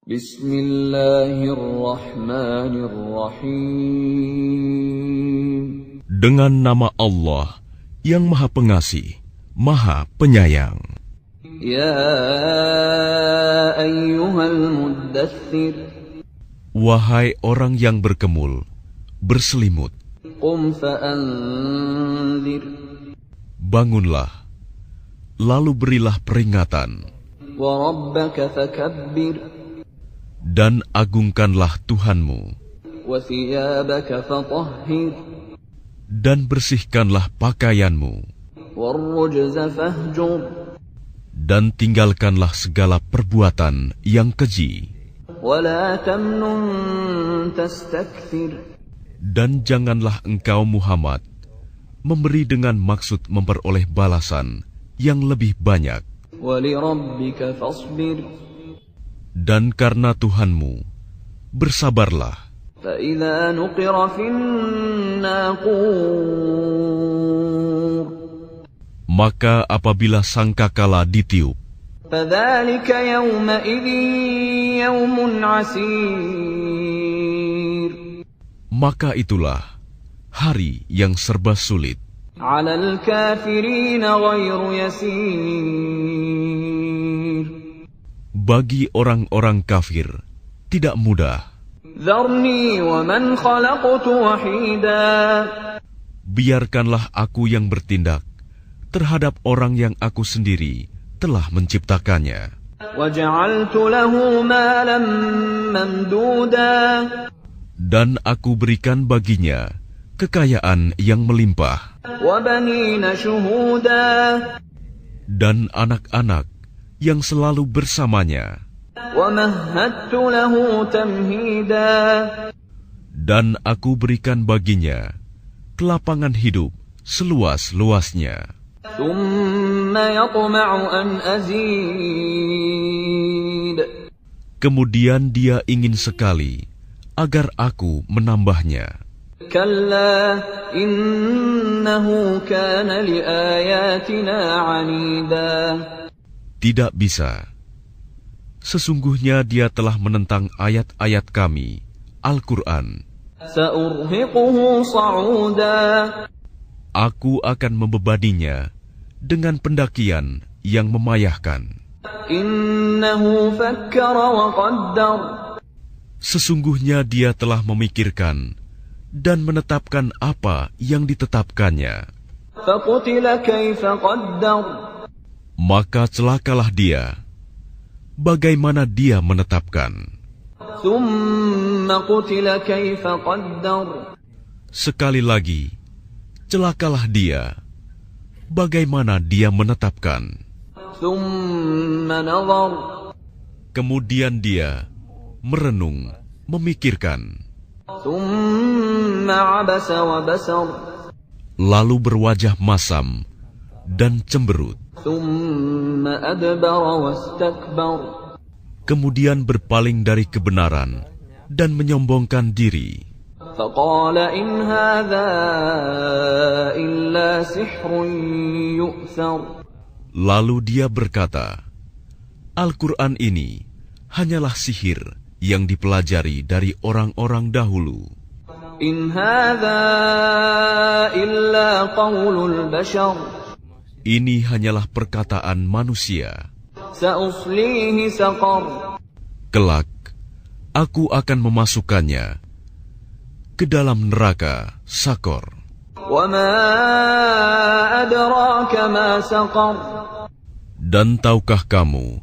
Bismillahirrahmanirrahim. Dengan nama Allah yang Maha Pengasih, Maha Penyayang. Ya ayyuhal muddaththir. Wahai orang yang berkemul, berselimut. Qum fa'anzir. Bangunlah, lalu berilah peringatan. Wa rabbaka fakabbir. Dan agungkanlah Tuhanmu. Wa thiyabaka fatahhir. Dan bersihkanlah pakaianmu. Warrujza fahjur. Dan tinggalkanlah segala perbuatan yang keji. Wala tamnun tastakthir. Dan janganlah engkau Muhammad memberi dengan maksud memperoleh balasan yang lebih banyak. Walirabbika fasbir. Dan karena Tuhanmu, bersabarlah. فَإِذَا نُقِرَ فِي النَّاقُورِ. Maka apabila sangkakala ditiup, فَذَلِكَ يَوْمَئِذٍ يَوْمٌ عَسِيرٌ. maka itulah hari yang serba sulit. عَلَى الْكَافِرِينَ غَيْرُ يَسِيرٍ. Bagi orang-orang kafir, tidak mudah. ذَرْنِي وَمَنْ خَلَقْتُ وَحِيدًا. Biarkanlah aku yang bertindak terhadap orang yang aku sendiri telah menciptakannya. وَجَعَلْتُ لَهُ مَالًا مَمْدُودًا. Dan aku berikan baginya kekayaan yang melimpah. وَبَنِينَ شُهُودًا. Dan anak-anak yang selalu bersamanya. وَمَهَّدتُّ لَهُ تَمْهِيدًا. Dan aku berikan baginya kelapangan hidup seluas-luasnya. ثُمَّ يَطْمَعُ أَنْ أَزِيدَ. Kemudian dia ingin sekali agar aku menambahnya. كَلَّا إِنَّهُ كَانَ لِآيَاتِنَا عَنِيدًا. Tidak bisa. Sesungguhnya dia telah menentang ayat-ayat kami, Al-Quran. سَأُرْهِقُهُ صَعُودًا. Aku akan membebaninya dengan pendakian yang memayahkan. إِنَّهُ فَكَّرَ وَقَدَّرَ. Sesungguhnya dia telah memikirkan dan menetapkan apa yang ditetapkannya. فَقُتِلَ كَيْفَ قَدَّرَ. Maka celakalah dia, bagaimana dia menetapkan. ثُمَّ قُتِلَ كَيْفَ قَدَّرَ. Sekali lagi, celakalah dia, bagaimana dia menetapkan. ثُمَّ نَظَرَ. Kemudian dia merenung, memikirkan, ثُمَّ عَبَسَ وَبَسَرَ. lalu berwajah masam dan cemberut. ثُمَّ أَدْبَرَ وَاسْتَكْبَرَ. Kemudian berpaling dari kebenaran dan menyombongkan diri. فَقَالَ إِنْ هَذَا إِلَّا سِحْرٌ يُؤْثَرُ. Lalu dia berkata, Al-Quran ini hanyalah sihir yang dipelajari dari orang-orang dahulu. إِنْ هَذَا إِلَّا قَوْلُ الْبَشَرِ. Ini hanyalah perkataan manusia. سَأُصْلِيهِ سَقَرَ. Kelak, aku akan memasukkannya ke dalam neraka Sakor. وَمَا أَدْرَاكَ مَا سَقَرُ. Dan tahukah kamu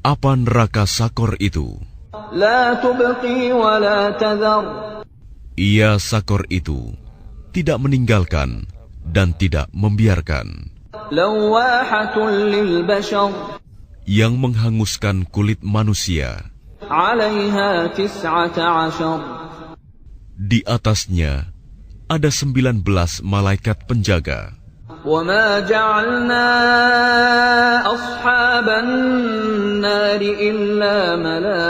apa neraka Sakor itu? لَا تُبْقِي وَلَا تَذَرُ. Ia Sakor itu tidak meninggalkan dan tidak membiarkan, لَوَّاحَةٌ لِلْبَشَرِ. yang menghanguskan kulit manusia. عَلَيْهَا 19. Di atasnya ada 19 malaikat penjaga. وما جعلنا أصحاب النار إلا ملائكة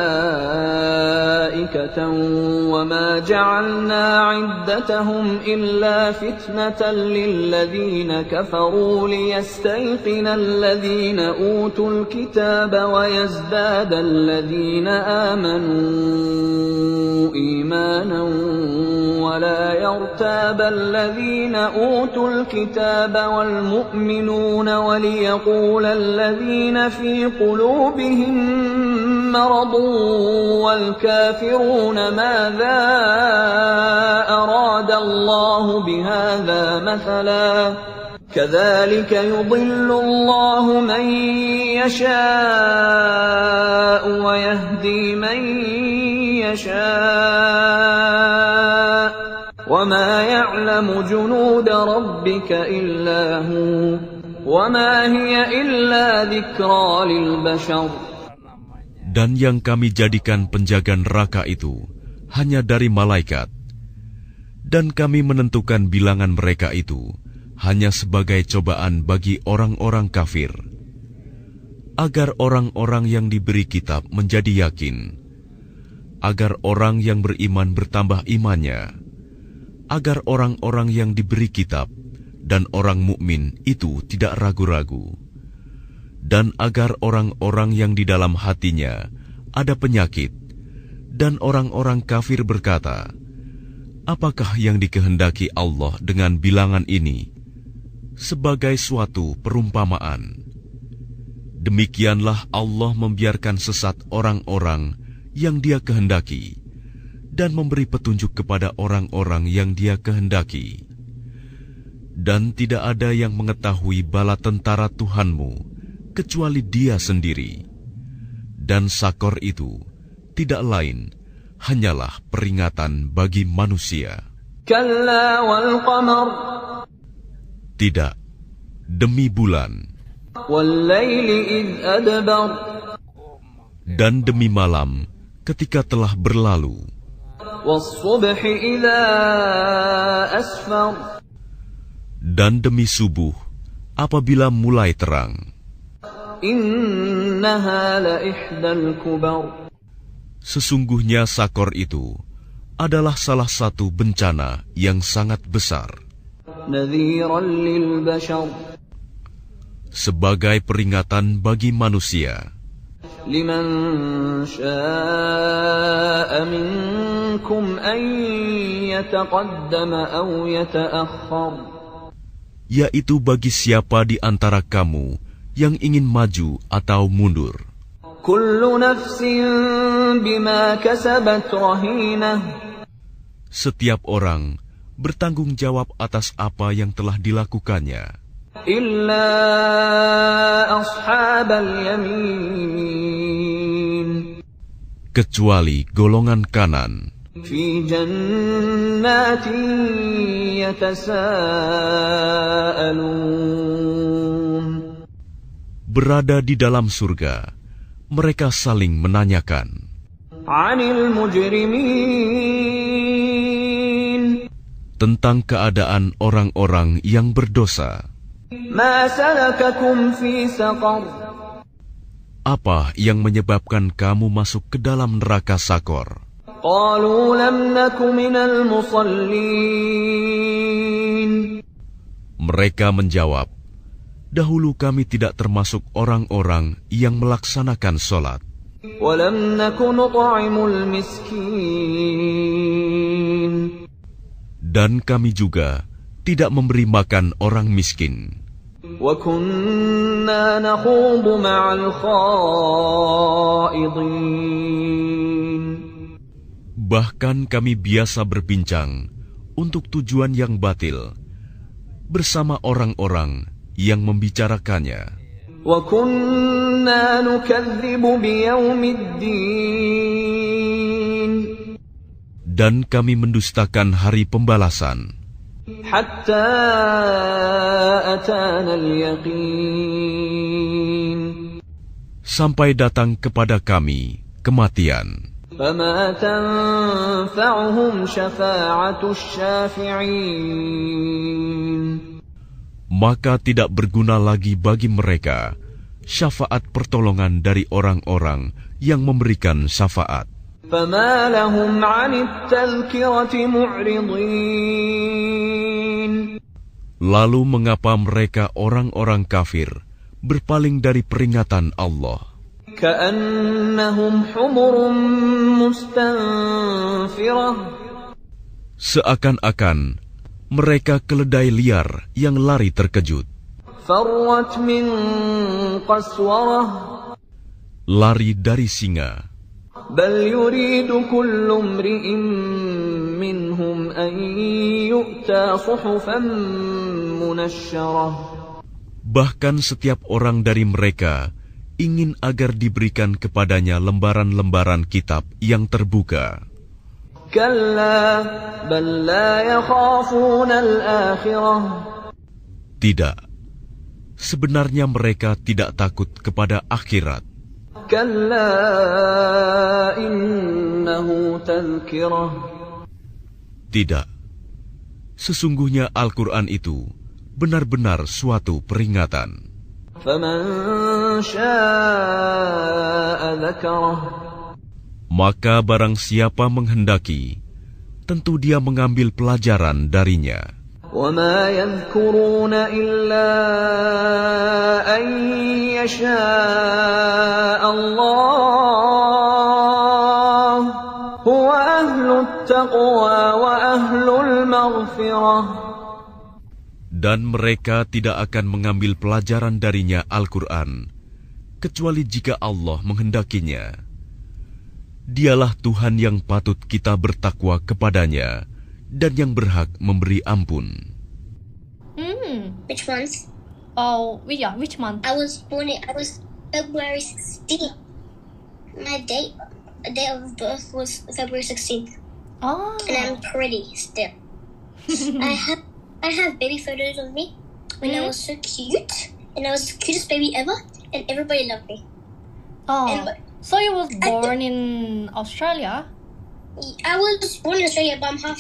وما جعلنا عدتهم إلا فتنة للذين كفروا ليستيقن الذين أوتوا الكتاب ويزداد الذين آمنوا إيمانا ولا يرتاب الذين أوتوا الكتاب والمؤمنون وليقول الذين في قلوبهم مرض والكافرون ماذا أراد الله بهذا مثلا كذلك يضل الله من يشاء ويهدي من يشاء وما يعلم جنود ربك إلا هو وما هي إلا ذكرى للبشر. Dan yang kami jadikan penjaga neraka itu hanya dari malaikat, dan kami menentukan bilangan mereka itu hanya sebagai cobaan bagi orang-orang kafir, agar orang-orang yang diberi kitab menjadi yakin, agar orang yang beriman bertambah imannya, agar orang-orang yang diberi kitab dan orang mukmin itu tidak ragu-ragu, dan agar orang-orang yang di dalam hatinya ada penyakit dan orang-orang kafir berkata, apakah yang dikehendaki Allah dengan bilangan ini? Sebagai suatu perumpamaan. Demikianlah Allah membiarkan sesat orang-orang yang Dia kehendaki dan memberi petunjuk kepada orang-orang yang Dia kehendaki. Dan tidak ada yang mengetahui bala tentara Tuhanmu kecuali Dia sendiri. Dan Sakor itu tidak lain hanyalah peringatan bagi manusia. Kalla wal qamar. Tidak, demi bulan. Wal laili idh adbar. Dan demi malam ketika telah berlalu. Was subhi idza asfar. Dan demi subuh apabila mulai terang. Innaha la ihdal kubar. Sesungguhnya Sakor itu adalah salah satu bencana yang sangat besar. Nadhiran lil bashar. Sebagai peringatan bagi manusia. Liman syaa'a minkum an yataqaddama aw yata'akhkhar. Yaitu bagi siapa di antara kamu yang ingin maju atau mundur. Kullu nafsin bima kasabat rahinah. Setiap orang bertanggung jawab atas apa yang telah dilakukannya. Illa ashabal yamin. Kecuali golongan kanan. Fi jannatin yatasaalun. Berada di dalam surga, mereka saling menanyakan. Anil mujrimin. Tentang keadaan orang-orang yang berdosa. Ma salakakum fi saqar. Apa yang menyebabkan kamu masuk ke dalam neraka Sakor? Qalu lam naku minal musallin. Mereka menjawab, dahulu kami tidak termasuk orang-orang yang melaksanakan sholat. Wa lam naku nut'imul miskin. Dan kami juga tidak memberi makan orang miskin. Wa kunna nakhudu ma'al khaidin. Bahkan kami biasa berbincang untuk tujuan yang batil bersama orang-orang yang membicarakannya. Wa kunna nukadzibu biyaumiddin. Dan kami mendustakan hari pembalasan. Hatta atana al-yaqin. Sampai datang kepada kami kematian. Fama tanfa'uhum syafa'atus syafi'in. maka tidak berguna lagi bagi mereka syafaat pertolongan dari orang-orang yang memberikan syafaat. فما لهم عن التذكرة معرضين. Lalu mengapa mereka orang-orang kafir berpaling dari peringatan Allah? كأنهم حمر مستنفرة. Seakan-akan mereka keledai liar yang lari terkejut, فرت من قسورة. lari dari singa. بل يريد كل امرئ منهم أن يؤتى صحفا منشرة. Bahkan setiap orang dari mereka ingin agar diberikan kepadanya lembaran-lembaran kitab yang terbuka. كلا بل لا يخافون الآخرة. Tidak, sebenarnya mereka tidak takut kepada akhirat. كلا إنه تذكرة. Tidak, sesungguhnya Al-Quran itu benar-benar suatu peringatan. فمن شاء ذكره. Maka barang siapa menghendaki, tentu dia mengambil pelajaran darinya. وما يذكرون إلا أن يشاء الله هو أهل التقوى وأهل المغفرة. Dan mereka tidak akan mengambil pelajaran darinya Al-Quran, kecuali jika Allah menghendakinya. Dialah Tuhan yang patut kita bertakwa kepadanya dan yang berhak memberi ampun. Which month? Oh, yeah, which month? I was February 16th. My date of birth was February 16th. Oh. And I'm pretty still. I have baby photos of me when I was so cute. And I was the cutest baby ever. And everybody loved me. Oh. And So you was born in Australia? I was born in Australia, but I'm half